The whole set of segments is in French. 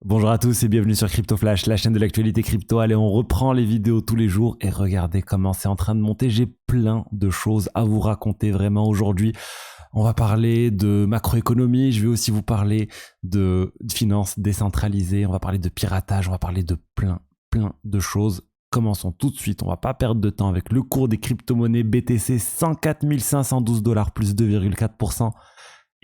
Bonjour à tous et bienvenue sur Crypto Flash, la chaîne de l'actualité crypto. Allez, on reprend les vidéos tous les jours et regardez comment c'est en train de monter. J'ai plein de choses à vous raconter vraiment aujourd'hui. On va parler de macroéconomie, je vais aussi vous parler de finances décentralisées, on va parler de piratage, on va parler de plein de choses. Commençons tout de suite, on va pas perdre de temps avec le cours des crypto-monnaies BTC 104 512 dollars plus 2,4%.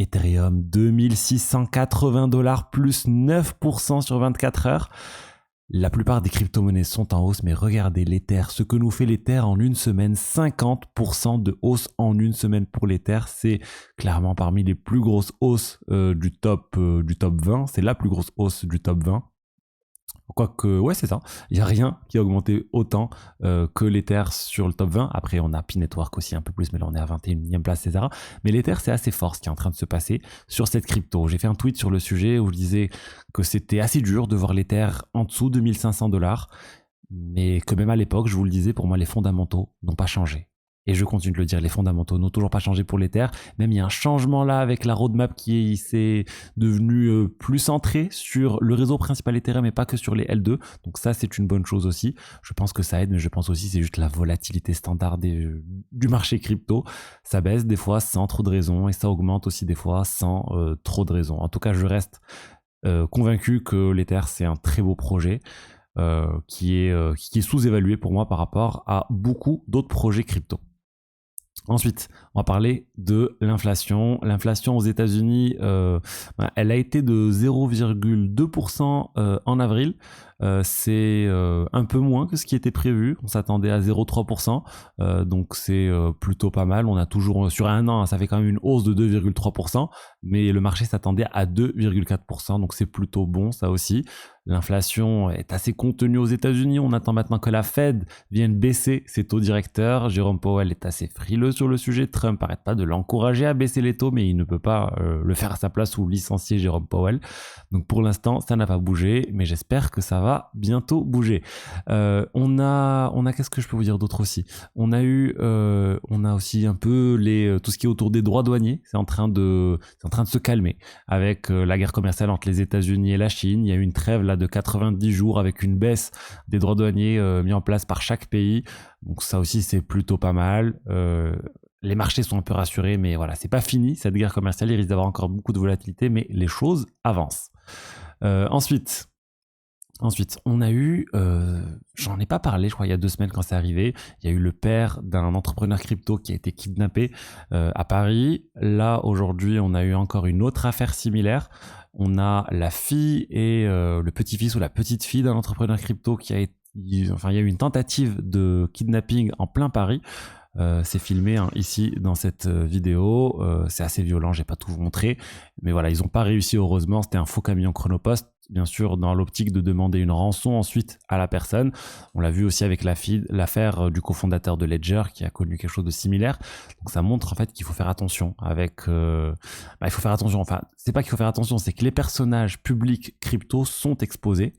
Ethereum 2680 dollars plus 9% sur 24 heures. La plupart des crypto-monnaies sont en hausse, mais regardez l'Ether, ce que nous fait l'Ether en une semaine, 50% de hausse en une semaine pour l'Ether, c'est clairement parmi les plus grosses hausses du top 20, c'est la plus grosse hausse du top 20. Quoique, ouais, c'est ça. Il n'y a rien qui a augmenté autant que l'Ether sur le top 20. Après, on a P-Network aussi un peu plus, mais là, on est à 21e place, etc. Mais l'Ether, c'est assez fort ce qui est en train de se passer sur cette crypto. J'ai fait un tweet sur le sujet où je disais que c'était assez dur de voir l'Ether en dessous de 1500 dollars. Mais que même à l'époque, je vous le disais, pour moi, les fondamentaux n'ont pas changé. Et je continue de le dire, les fondamentaux n'ont toujours pas changé pour l'Ether. Même il y a un changement là avec la roadmap qui s'est devenue plus centrée sur le réseau principal Ethereum et pas que sur les L2. Donc ça, c'est une bonne chose aussi. Je pense que ça aide, mais je pense aussi que c'est juste la volatilité standard du marché crypto. Ça baisse des fois sans trop de raisons et ça augmente aussi des fois sans trop de raisons. En tout cas, je reste convaincu que l'Ether, c'est un très beau projet. Qui est sous-évalué pour moi par rapport à beaucoup d'autres projets crypto. Ensuite, on va parler de l'inflation. L'inflation aux États-Unis, elle a été de 0,2% en avril. C'est un peu moins que ce qui était prévu. On s'attendait à 0,3%. Donc c'est plutôt pas mal. On a toujours, sur un an, ça fait quand même une hausse de 2,3%. Mais le marché s'attendait à 2,4%. Donc c'est plutôt bon, ça aussi. L'inflation est assez contenue aux États-Unis. On attend maintenant que la Fed vienne baisser ses taux directeurs. Jérôme Powell est assez frileux sur le sujet. Trump n'arrête pas de l'encourager à baisser les taux, mais il ne peut pas le faire à sa place ou licencier Jérôme Powell. Donc pour l'instant, ça n'a pas bougé, mais j'espère que ça va bientôt bouger. On a qu'est-ce que je peux vous dire d'autre aussi? On a aussi un peu tout ce qui est autour des droits douaniers. C'est en train de se calmer avec la guerre commerciale entre les États-Unis et la Chine. Il y a eu une trêve là de 90 jours avec une baisse des droits douaniers mis en place par chaque pays. Donc ça aussi, c'est plutôt pas mal. Les marchés sont un peu rassurés, mais voilà, c'est pas fini cette guerre commerciale. Il risque d'avoir encore beaucoup de volatilité, mais les choses avancent. Ensuite, on a eu, j'en ai pas parlé, je crois, il y a 2 semaines quand c'est arrivé. Il y a eu le père d'un entrepreneur crypto qui a été kidnappé à Paris. Là, aujourd'hui, on a eu encore une autre affaire similaire. On a la fille et le petit-fils ou la petite-fille d'un entrepreneur crypto qui a été, enfin, il y a eu une tentative de kidnapping en plein Paris. C'est filmé ici dans cette vidéo. C'est assez violent, j'ai pas tout vous montrer, mais voilà, ils ont pas réussi heureusement. C'était un faux camion Chronopost, bien sûr, dans l'optique de demander une rançon ensuite à la personne. On l'a vu aussi avec l'affaire du cofondateur de Ledger qui a connu quelque chose de similaire. Donc ça montre en fait qu'il faut faire attention avec. Il faut faire attention. Enfin, c'est pas qu'il faut faire attention, c'est que les personnages publics crypto sont exposés.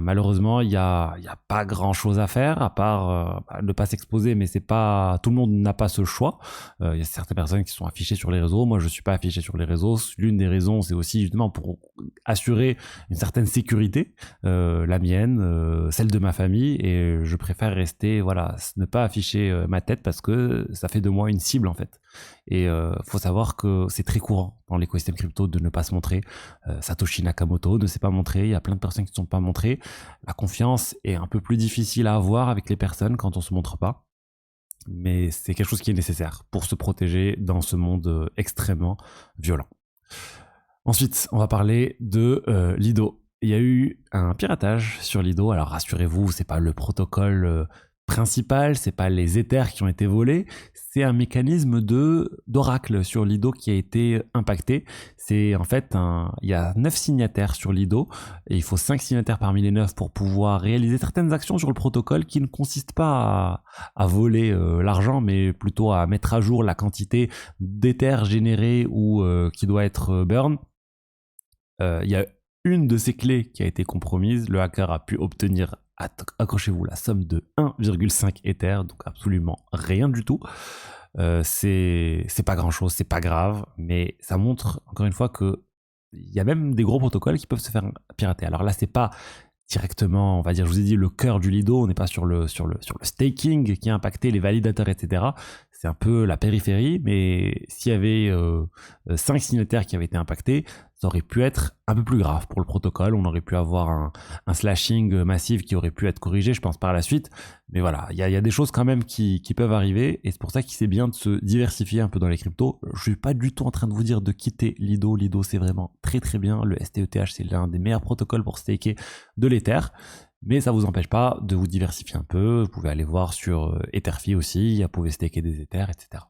Malheureusement, il y a pas grand chose à faire à part ne pas s'exposer, mais c'est pas tout le monde n'a pas ce choix. Il y a certaines personnes qui sont affichées sur les réseaux. Moi, je suis pas affiché sur les réseaux. L'une des raisons, c'est aussi justement pour assurer une certaine sécurité, la mienne, celle de ma famille, et je préfère rester, voilà, ne pas afficher ma tête parce que ça fait de moi une cible en fait. Et faut savoir que c'est très courant dans l'écosystème crypto de ne pas se montrer. Satoshi Nakamoto ne s'est pas montré. Il y a plein de personnes qui ne sont pas montrées. La confiance est un peu plus difficile à avoir avec les personnes quand on se montre pas. Mais c'est quelque chose qui est nécessaire pour se protéger dans ce monde extrêmement violent. Ensuite, on va parler de Lido. Il y a eu un piratage sur Lido. Alors rassurez-vous, c'est pas le protocole principal, c'est pas les Ethers qui ont été volés, c'est un mécanisme d'oracle sur Lido qui a été impacté. C'est en fait il y a 9 signataires sur Lido et il faut 5 signataires parmi les 9 pour pouvoir réaliser certaines actions sur le protocole qui ne consistent pas à voler l'argent, mais plutôt à mettre à jour la quantité d'Ethers générés ou qui doit être burn. Il y a une de ces clés qui a été compromise. Le hacker a pu obtenir, accrochez-vous, la somme de 1,5 Ether, donc absolument rien du tout. C'est pas grand chose, c'est pas grave, mais ça montre encore une fois que il y a même des gros protocoles qui peuvent se faire pirater. Alors là, c'est pas directement, on va dire, je vous ai dit, le cœur du Lido, on n'est pas sur le staking qui a impacté les validateurs, etc. C'est un peu la périphérie, mais s'il y avait 5 signataires qui avaient été impactés, ça aurait pu être un peu plus grave pour le protocole. On aurait pu avoir un slashing massif qui aurait pu être corrigé, je pense, par la suite. Mais voilà, il y a des choses quand même qui peuvent arriver, et c'est pour ça qu'il c'est bien de se diversifier un peu dans les cryptos. Je suis pas du tout en train de vous dire de quitter Lido. Lido, c'est vraiment très très bien. Le STETH, c'est l'un des meilleurs protocoles pour staker de l'Ether. Mais ça vous empêche pas de vous diversifier un peu. Vous pouvez aller voir sur Etherfi aussi, vous pouvez staker des Ethers, etc.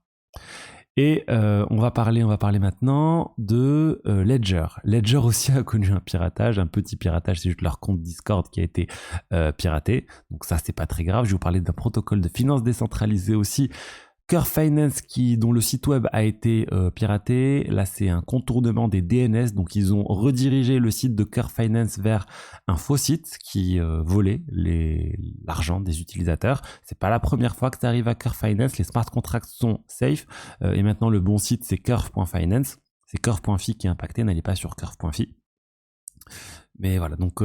Et on va parler maintenant de Ledger. Ledger aussi a connu un piratage, un petit piratage, c'est juste leur compte Discord qui a été piraté. Donc ça, c'est pas très grave. Je vais vous parler d'un protocole de finance décentralisée aussi, Curve Finance, dont le site web a été piraté. Là, c'est un contournement des DNS. Donc, ils ont redirigé le site de Curve Finance vers un faux site qui volait l'argent des utilisateurs. C'est pas la première fois que ça arrive à Curve Finance. Les smart contracts sont safe. Et maintenant, le bon site, c'est curve.finance. C'est curve.fi qui est impacté. N'allez pas sur curve.fi. Mais voilà, donc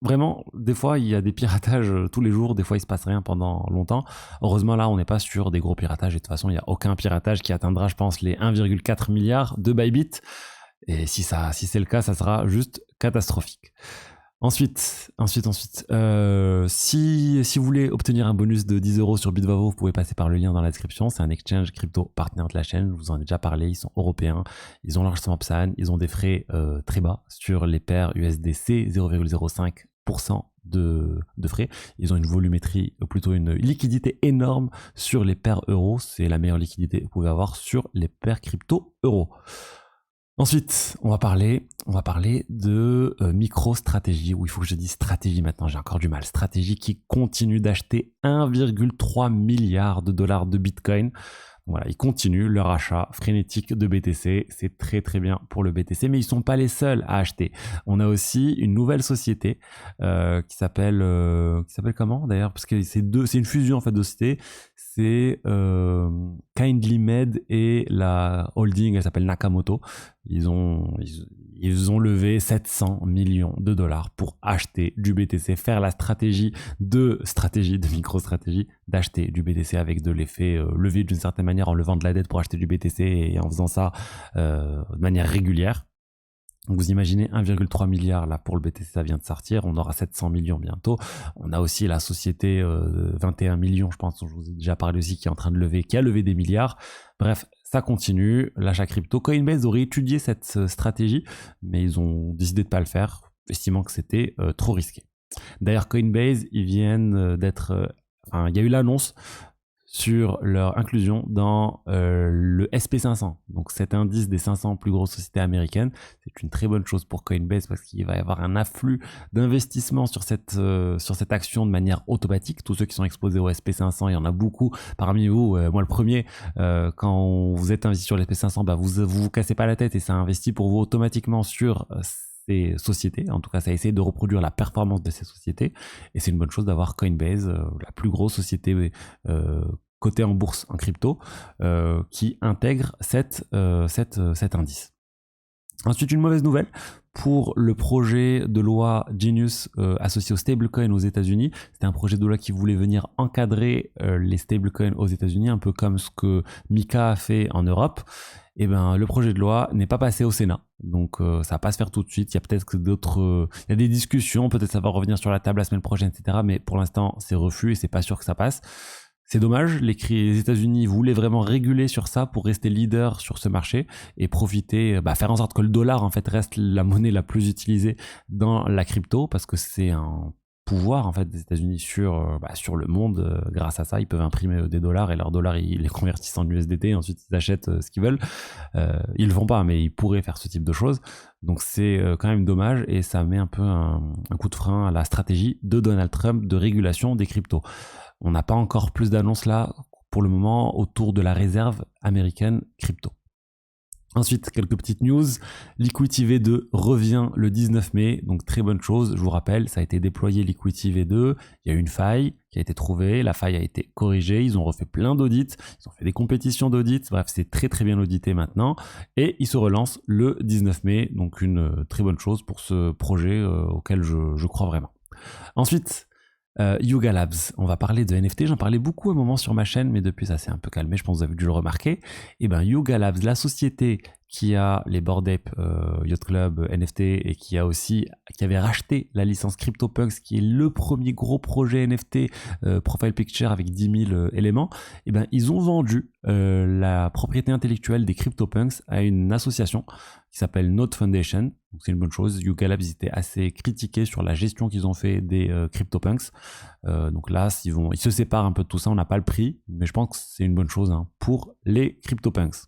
vraiment, des fois, il y a des piratages tous les jours, des fois, il se passe rien pendant longtemps. Heureusement, là, on n'est pas sur des gros piratages, et de toute façon, il n'y a aucun piratage qui atteindra, je pense, les 1,4 milliard de Bybit. Et si c'est le cas, ça sera juste catastrophique. Ensuite, si vous voulez obtenir un bonus de 10 € sur Bitvavo, vous pouvez passer par le lien dans la description. C'est un exchange crypto partenaire de la chaîne. Je vous en ai déjà parlé. Ils sont européens. Ils ont l'enregistrement PSAN. Ils ont des frais très bas sur les paires USDC, 0,05% de frais. Ils ont une volumétrie, plutôt une liquidité énorme sur les paires euros. C'est la meilleure liquidité que vous pouvez avoir sur les paires crypto euros. Ensuite, on va parler de MicroStrategy, où il faut que je dise stratégie maintenant, j'ai encore du mal. Stratégie qui continue d'acheter 1,3 milliard de dollars de Bitcoin. Voilà, ils continuent leur achat frénétique de BTC. C'est très très bien pour le BTC, mais ils sont pas les seuls à acheter. On a aussi une nouvelle société qui s'appelle comment d'ailleurs, parce que c'est une fusion en fait de sociétés. C'est Kindly Med et la holding, elle s'appelle Nakamoto. Ils ont levé 700 millions de dollars pour acheter du BTC, faire la stratégie de MicroStrategy, d'acheter du BTC avec de l'effet levier d'une certaine manière, en levant de la dette pour acheter du BTC et en faisant ça de manière régulière. Donc vous imaginez 1,3 milliard là pour le BTC, ça vient de sortir, on aura 700 millions bientôt. On a aussi la société 21 millions, je pense, dont je vous ai déjà parlé aussi, qui est en train de lever, qui a levé des milliards. Bref, ça continue, l'achat crypto. Coinbase aurait étudié cette stratégie, mais ils ont décidé de pas le faire, estimant que c'était trop risqué. D'ailleurs, Coinbase, il y a eu l'annonce sur leur inclusion dans le SP500, donc cet indice des 500 plus grosses sociétés américaines. C'est une très bonne chose pour Coinbase parce qu'il va y avoir un afflux d'investissement sur cette action de manière automatique. Tous ceux qui sont exposés au SP500, il y en a beaucoup parmi vous, moi le premier, quand vous êtes investi sur le SP500, bah vous cassez pas la tête et ça investit pour vous automatiquement sur ces sociétés. En tout cas, ça essaie de reproduire la performance de ces sociétés et c'est une bonne chose d'avoir Coinbase, la plus grosse société cotée en bourse en crypto, qui intègre cet indice. Ensuite, une mauvaise nouvelle pour le projet de loi Genius associé aux stablecoins aux États-Unis. C'était un projet de loi qui voulait venir encadrer les stablecoins aux États-Unis, un peu comme ce que Mika a fait en Europe. Et ben, le projet de loi n'est pas passé au Sénat, donc ça va pas se faire tout de suite. Il y a peut-être il y a des discussions, peut-être ça va revenir sur la table la semaine prochaine, etc. Mais pour l'instant, c'est refus et c'est pas sûr que ça passe. C'est dommage, les États-Unis voulaient vraiment réguler sur ça pour rester leader sur ce marché et profiter, faire en sorte que le dollar en fait reste la monnaie la plus utilisée dans la crypto, parce que c'est un pouvoir en fait des États-Unis sur le monde. Grâce à ça, ils peuvent imprimer des dollars et leurs dollars ils les convertissent en USDT, ensuite ils achètent ce qu'ils veulent. Ils le font pas, mais ils pourraient faire ce type de choses. Donc c'est quand même dommage et ça met un peu un coup de frein à la stratégie de Donald Trump de régulation des cryptos. On n'a pas encore plus d'annonces là pour le moment autour de la réserve américaine crypto. Ensuite, quelques petites news. Liquidity V2 revient le 19 mai, donc très bonne chose. Je vous rappelle, ça a été déployé Liquidity V2. Il y a eu une faille qui a été trouvée. La faille a été corrigée. Ils ont refait plein d'audits. Ils ont fait des compétitions d'audits. Bref, c'est très très bien audité maintenant. Et ils se relancent le 19 mai, donc une très bonne chose pour ce projet auquel je crois vraiment. Ensuite, Yuga Labs, on va parler de NFT, j'en parlais beaucoup à un moment sur ma chaîne, mais depuis ça s'est un peu calmé, je pense que vous avez dû le remarquer. Et ben Yuga Labs, la société qui a les Bored Ape Yacht Club NFT et qui avait racheté la licence CryptoPunks, qui est le premier gros projet NFT profile picture avec 10 000 éléments, et ben ils ont vendu la propriété intellectuelle des CryptoPunks à une association qui s'appelle Node Foundation. Donc c'est une bonne chose. Yuga Labs était assez critiqué sur la gestion qu'ils ont fait des CryptoPunks. Donc là, ils se séparent un peu de tout ça. On n'a pas le prix, mais je pense que c'est une bonne chose pour les CryptoPunks.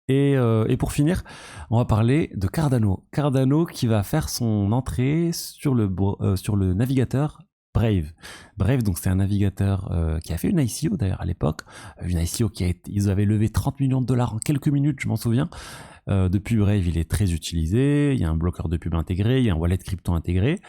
Et pour finir, on va parler de Cardano. Cardano qui va faire son entrée sur le navigateur Brave. Brave, donc c'est un navigateur qui a fait une ICO d'ailleurs à l'époque. Une ICO ils avaient levé 30 millions de dollars en quelques minutes, je m'en souviens. Depuis Brave, il est très utilisé. Il y a un bloqueur de pub intégré, il y a un wallet crypto intégré.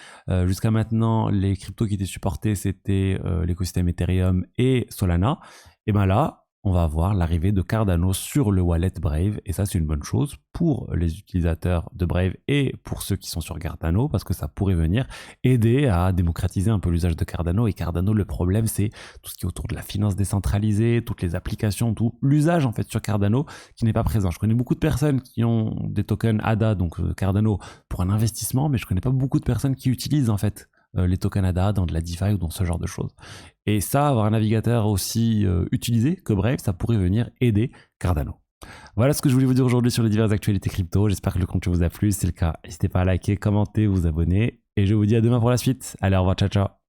Jusqu'à maintenant, les cryptos qui étaient supportés, c'était l'écosystème Ethereum et Solana. Et ben là, on va avoir l'arrivée de Cardano sur le wallet Brave, et ça c'est une bonne chose pour les utilisateurs de Brave et pour ceux qui sont sur Cardano, parce que ça pourrait venir aider à démocratiser un peu l'usage de Cardano. Et Cardano, le problème c'est tout ce qui est autour de la finance décentralisée, toutes les applications, tout l'usage en fait sur Cardano qui n'est pas présent. Je connais beaucoup de personnes qui ont des tokens ADA, donc Cardano, pour un investissement, mais je connais pas beaucoup de personnes qui utilisent en fait les tokens ADA dans de la DeFi ou dans ce genre de choses. Et ça, avoir un navigateur aussi utilisé que Brave, ça pourrait venir aider Cardano. Voilà ce que je voulais vous dire aujourd'hui sur les diverses actualités crypto. J'espère que le contenu vous a plu. Si c'est le cas, n'hésitez pas à liker, commenter, vous abonner. Et je vous dis à demain pour la suite. Allez, au revoir, ciao, ciao.